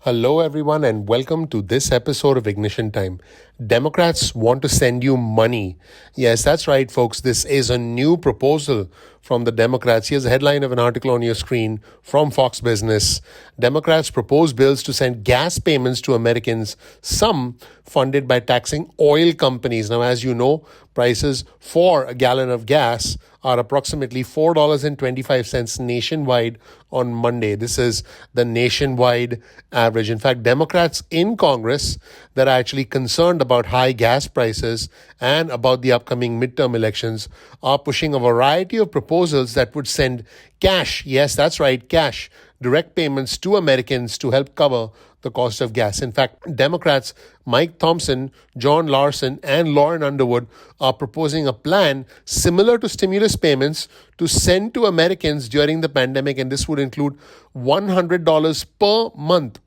Hello, everyone, and welcome to this episode of Ignition Time. Democrats want to send you money. Yes, that's right, folks. This is a new proposal from the Democrats. Here's a headline of an article on your screen from Fox Business. Democrats propose bills to send gas payments to Americans, some funded by taxing oil companies. Now, as you know, prices for a gallon of gas are approximately $4.25 nationwide on Monday. This is the nationwide average. In fact, Democrats in Congress that are actually concerned about high gas prices and about the upcoming midterm elections are pushing a variety of proposals that would send cash, yes, that's right, cash, direct payments to Americans to help cover the cost of gas. In fact, Democrats Mike Thompson, John Larson, and Lauren Underwood are proposing a plan similar to stimulus payments to send to Americans during the pandemic, and this would include $100 per month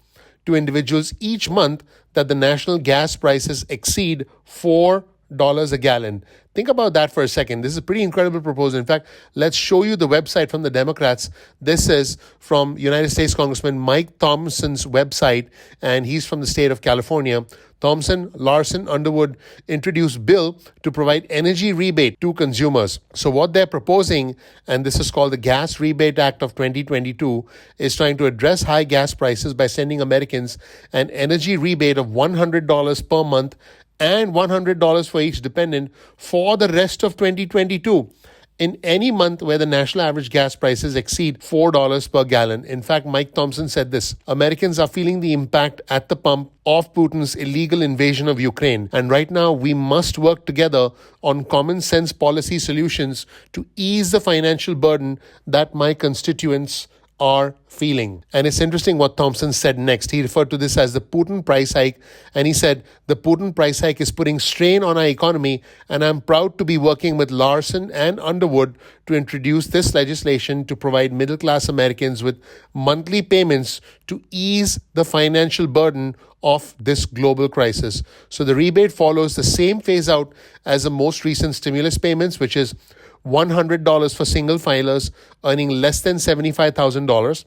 to individuals each month that the national gas prices exceed $4 a gallon. Think about that for a second. This is a pretty incredible proposal. In fact, let's show you the website from the Democrats. This is from United States Congressman Mike Thompson's website, and he's from the state of California. Thompson, Larson, Underwood introduced bill to provide energy rebate to consumers. So what they're proposing, and this is called the Gas Rebate Act of 2022, is trying to address high gas prices by sending Americans an energy rebate of $100 per month and $100 for each dependent for the rest of 2022 in any month where the national average gas prices exceed $4 per gallon. In fact, Mike Thompson said this: Americans are feeling the impact at the pump of Putin's illegal invasion of Ukraine. And right now, we must work together on common sense policy solutions to ease the financial burden that my constituents are feeling. And it's interesting what Thompson said next. He referred to this as the Putin price hike, and he said the Putin price hike is putting strain on our economy, and I'm proud to be working with Larson and Underwood to introduce this legislation to provide middle-class Americans with monthly payments to ease the financial burden of this global crisis. So the rebate follows the same phase out as the most recent stimulus payments, which is $100 for single filers earning less than $75,000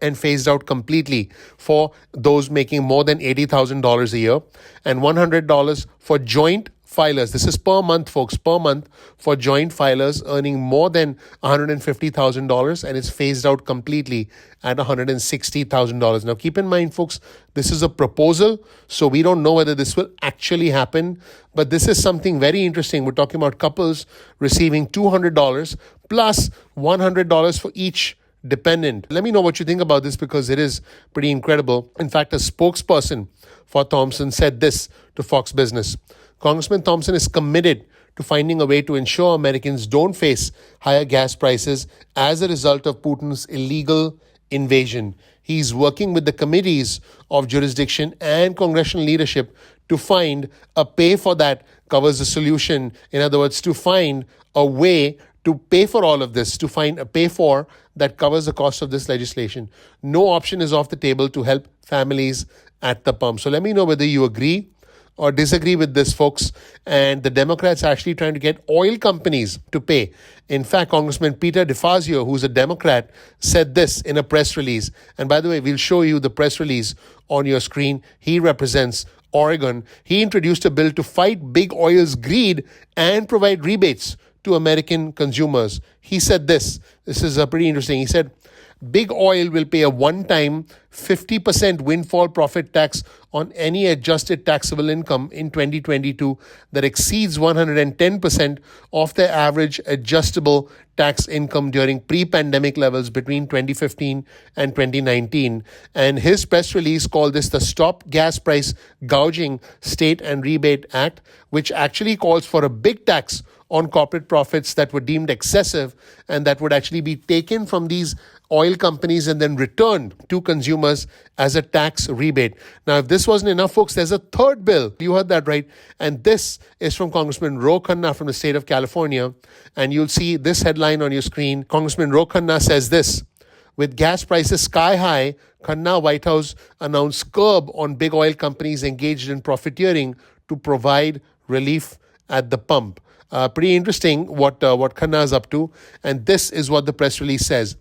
and phased out completely for those making more than $80,000 a year, and $100 for joint filers. This is per month, folks, per month for joint filers earning more than $150,000, and it's phased out completely at $160,000. Now, keep in mind, folks, this is a proposal, so we don't know whether this will actually happen, but this is something very interesting. We're talking about couples receiving $200 plus $100 for each dependent. Let me know what you think about this, because it is pretty incredible. In fact, a spokesperson for Thompson said this to Fox Business: Congressman Thompson is committed to finding a way to ensure Americans don't face higher gas prices as a result of Putin's illegal invasion. He's working with the committees of jurisdiction and congressional leadership to find a pay for that covers the solution. In other words, to find a way to pay for all of this, to find a pay for that covers the cost of this legislation. No option is off the table to help families at the pump. So let me know whether you agree or disagree with this, folks. And the Democrats are actually trying to get oil companies to pay. In fact, Congressman Peter DeFazio, who's a Democrat, said this in a press release. And by the way, we'll show you the press release on your screen. He represents Oregon. He introduced a bill to fight big oil's greed and provide rebates to American consumers. He said this. This is pretty interesting. He said, Big Oil will pay a one-time 50% windfall profit tax on any adjusted taxable income in 2022 that exceeds 110% of their average adjustable tax income during pre-pandemic levels between 2015 and 2019. And his press release called this the Stop Gas Price Gouging State and Rebate Act, which actually calls for a big tax on corporate profits that were deemed excessive and that would actually be taken from these oil companies and then returned to consumers as a tax rebate. Now, if this wasn't enough, folks, there's a third bill. You heard that right. And this is from Congressman Ro Khanna from the state of California. And you'll see this headline on your screen. Congressman Ro Khanna says this: with gas prices sky high, Khanna White House announced curb on big oil companies engaged in profiteering to provide relief at the pump. Pretty interesting what Khanna is up to. And this is what the press release says.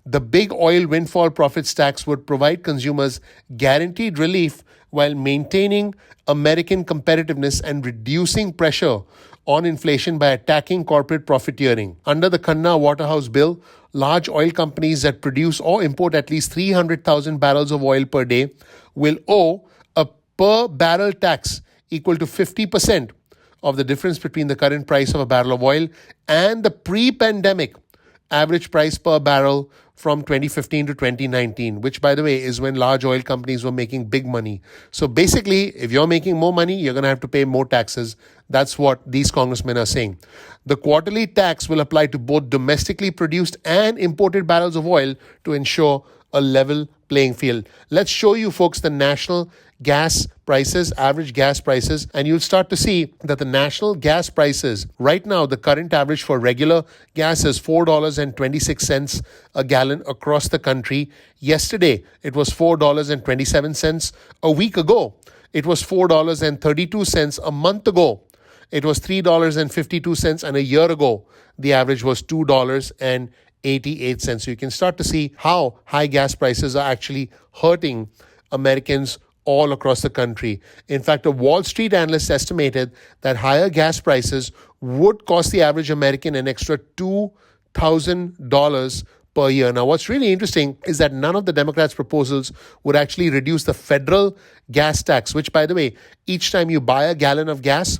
The big oil windfall profits tax would provide consumers guaranteed relief while maintaining American competitiveness and reducing pressure on inflation by attacking corporate profiteering. Under the Khanna Waterhouse bill, large oil companies that produce or import at least 300,000 barrels of oil per day will owe a per barrel tax equal to 50% of the difference between the current price of a barrel of oil and the pre-pandemic average price per barrel from 2015 to 2019, which, by the way, is when large oil companies were making big money. So basically, if you're making more money, you're going to have to pay more taxes. That's what these congressmen are saying. The quarterly tax will apply to both domestically produced and imported barrels of oil to ensure a level playing field. Let's show you folks the national gas prices, average gas prices, and you'll start to see that the national gas prices right now, the current average for regular gas is $4.26 a gallon across the country. Yesterday, it was $4.27. A week ago, it was $4.32. A month ago, it was $3.52, and a year ago, the average was $2.88. So you can start to see how high gas prices are actually hurting Americans all across the country. In fact, a Wall Street analyst estimated that higher gas prices would cost the average American an extra $2,000 per year. Now, what's really interesting is that none of the Democrats' proposals would actually reduce the federal gas tax, which, by the way, each time you buy a gallon of gas,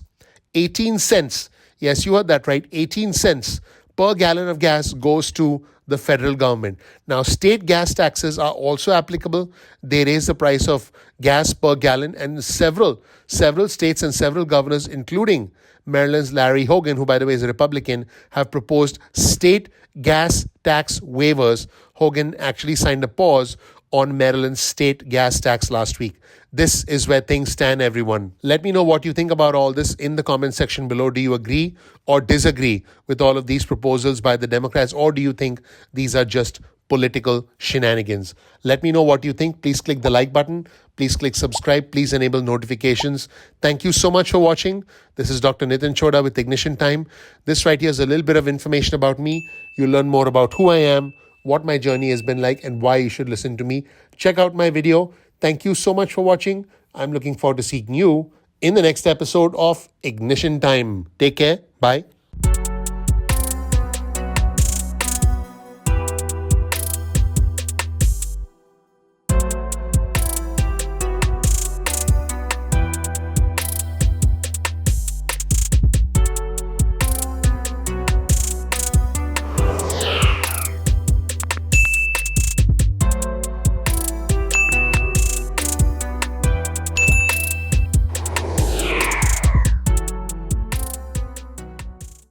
18 cents, yes, you heard that right, 18 cents per gallon of gas goes to the federal government. Now, state gas taxes are also applicable. They raise the price of gas per gallon, and several states and several governors, including Maryland's Larry Hogan, who, by the way, is a Republican, have proposed state gas tax waivers. Hogan actually signed a pause on Maryland's state gas tax last week. This is where things stand, everyone. Let me know what you think about all this in the comment section below. Do you agree or disagree with all of these proposals by the Democrats, or do you think these are just political shenanigans? Let me know what you think. Please click the like button. Please click subscribe. Please enable notifications. Thank you so much for watching. This is Dr. Nitin Chhoda with Ignition Time. This right here is a little bit of information about me. You'll learn more about who I am, what my journey has been like, and why you should listen to me. Check out my video. Thank you so much for watching. I'm looking forward to seeing you in the next episode of Ignition Time. Take care. Bye.